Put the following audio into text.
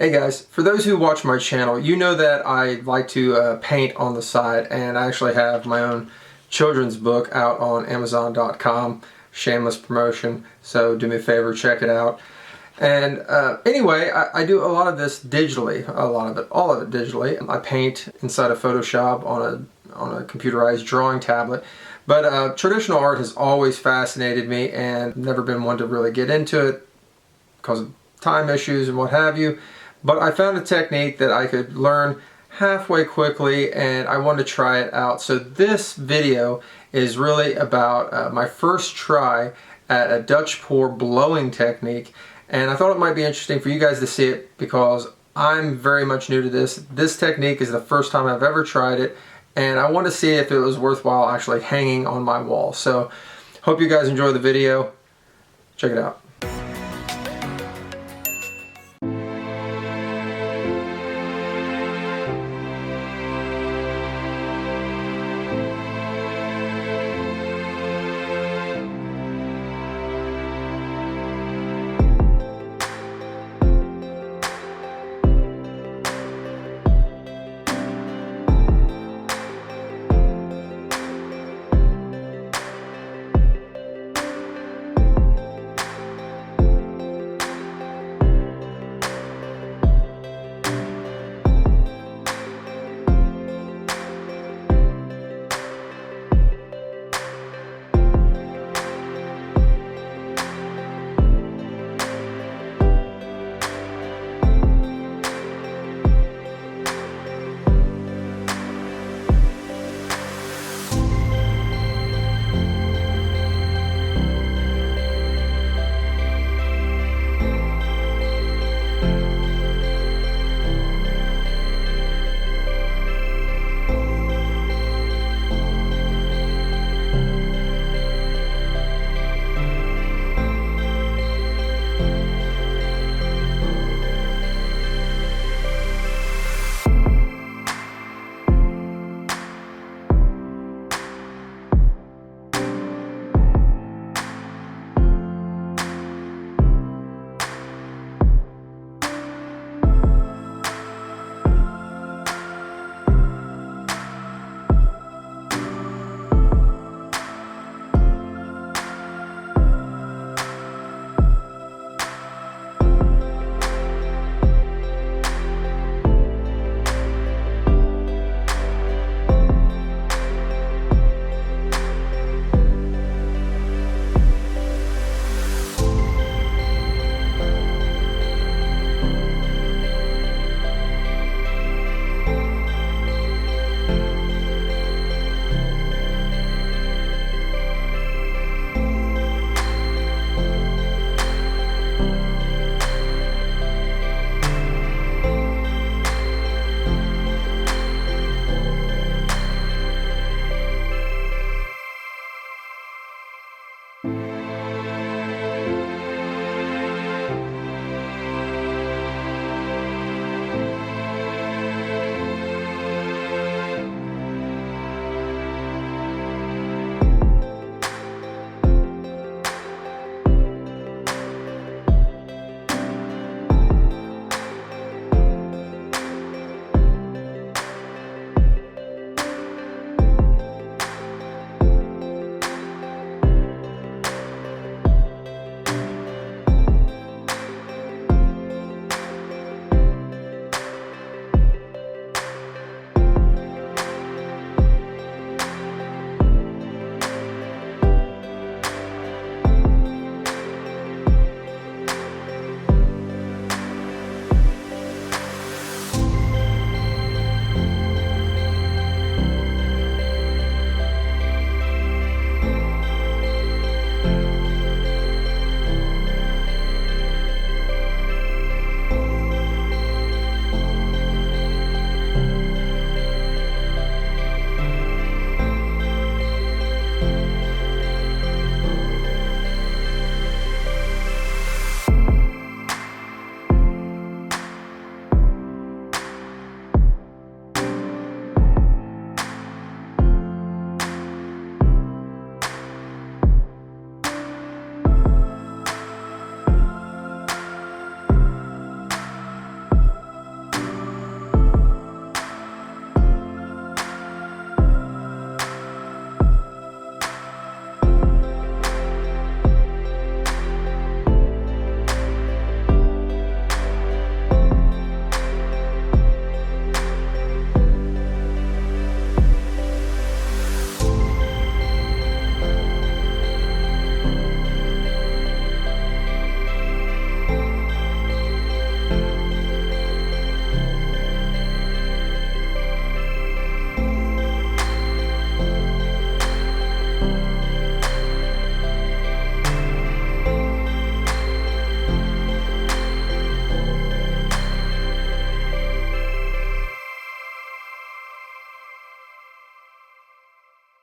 Hey guys, for those who watch my channel, you know that I like to paint on the side, and I actually have my own children's book out on Amazon.com. Shameless promotion, so do me a favor, check it out. And anyway, I do a lot of this digitally, all of it digitally. I paint inside of Photoshop on a computerized drawing tablet. But traditional art has always fascinated me, and never been one to really get into it because of time issues and what have you. But I found a technique that I could learn halfway quickly, and I wanted to try it out. So this video is really about my first try at a Dutch pour blowing technique, and I thought it might be interesting for you guys to see it because I'm very much new to this. This technique is the first time I've ever tried it, and I want to see if it was worthwhile actually hanging on my wall. So hope you guys enjoy the video. Check it out.